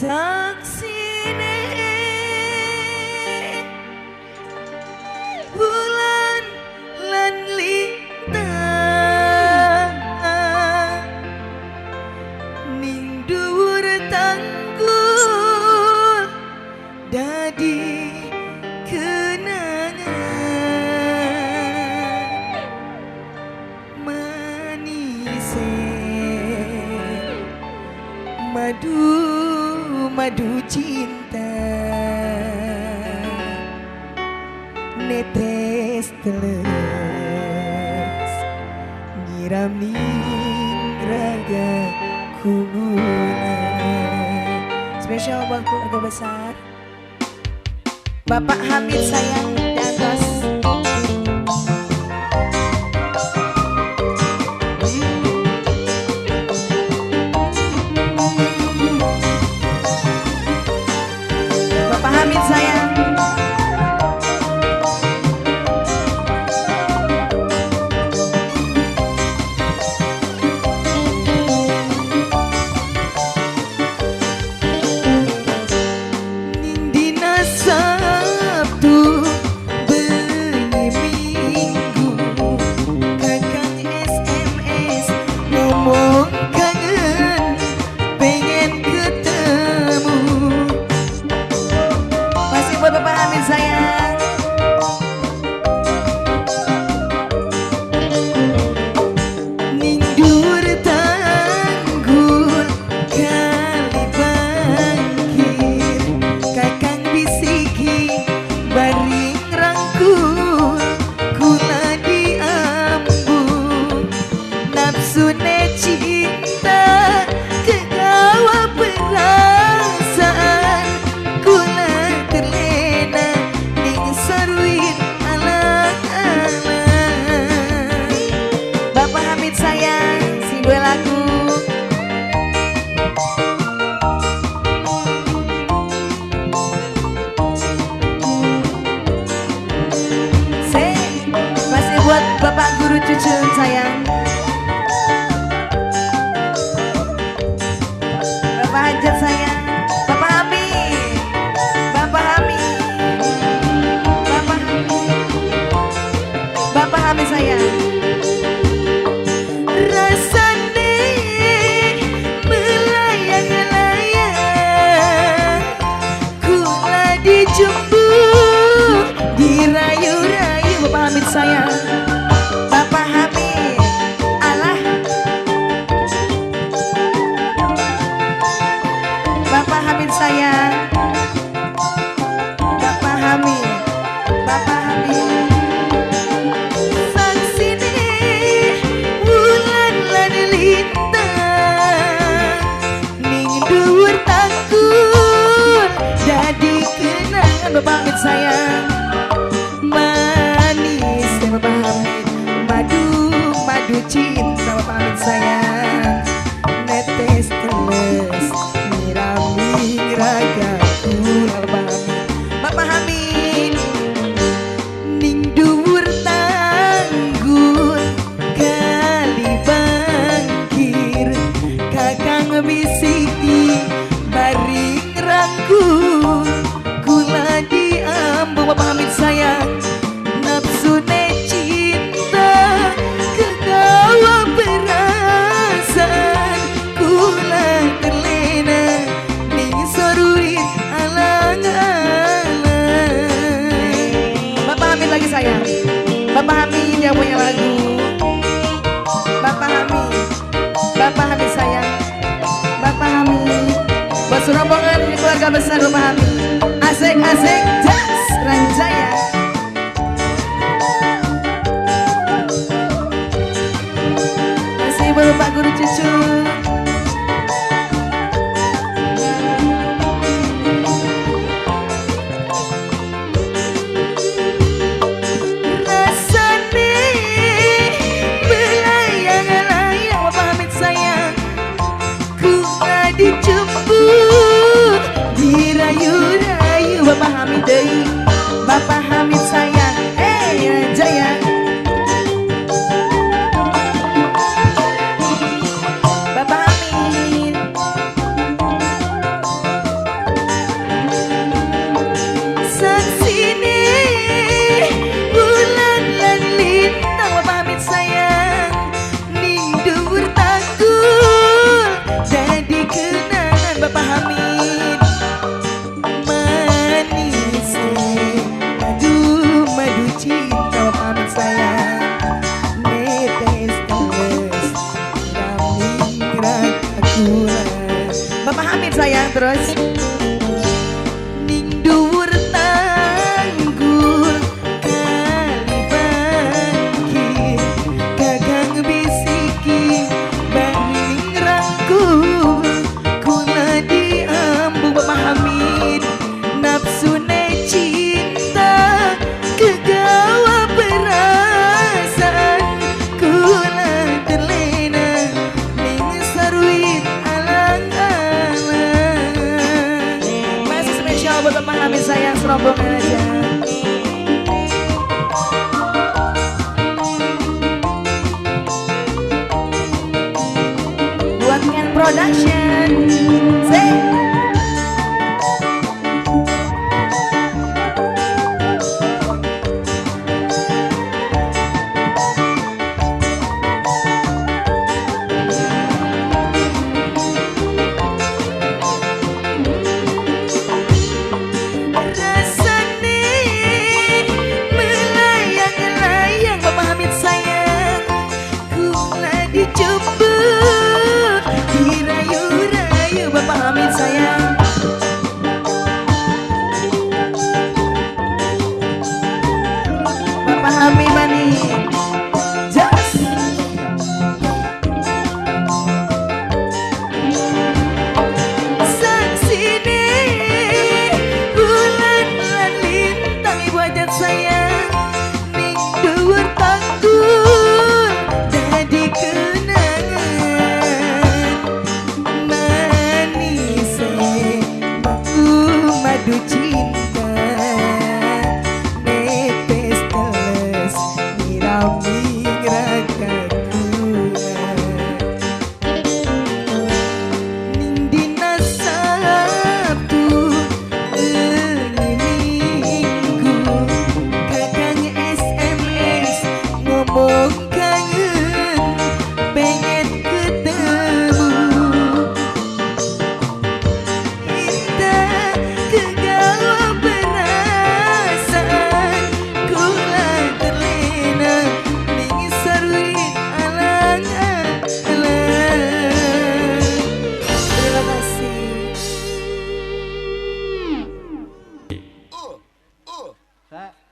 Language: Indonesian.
saksine bulan lan lintang ning dhuwur tanggul dadi kenangan manise madu cinta netes teles nyirami raga kuguna. Spesial buat keluarga besar Bapak Hamid sayang di atas. Bapak Hamid sayang. Bapak Hamid sayang. Ning dhuwur tanggul kali bangkir kakang bisiki baring rangkul kula diambung nafsune cinta kegawa perasaan kula terlena ning sarwin alang-alang. Bapak Hamid sayang sing duwe lagu. Masih buat Bapak Guru Cucun sayang. Bapak Hajat sayang. Bapak Hamid. Bapak Hamid. Bapak Hamid. Bapak Hamid sayang. Rasane melayang-layang kula dijumbu dirayu-rayu. Bapak Hamid sayang. Bapak Hamid. Alah. Bapak Hamid sayang. Bapak Hamid. Bapak Hamid. Saksine bulan lan lintang ning dhuwur tanggul dadi kenangan. Bapak Hamid sayang. Manis ya Bapak Hamid. Madu cinta Bapak Hamid sayang. Netes teles nyirami ragaku. Bapak Hamid. Ning dhuwur tanggul kali bangkir kakang bisiki baring rangkul kula diambung. Bapak Hamid sayang. Nafsune cinta kegawa perasaan kula terlena ning sorwin alang-alang. Bapak Hamid lagi sayang. Bapak Hamid yang punya lagu. Bapak Hamid. Bapak Hamid sayang. Bapak Hamid. Buat rombongan keluarga besar Bapak Hamid. Asik-asik jas ranjaya. Masih Bapak Guru Cucu. Rasane belayang-layang Bapak Hamid sayang. Kula dijemput dirayu-rayu. Bapak Hamid deui. Bapak Hamid sayang. Jaya. Bapak Hamid. terus.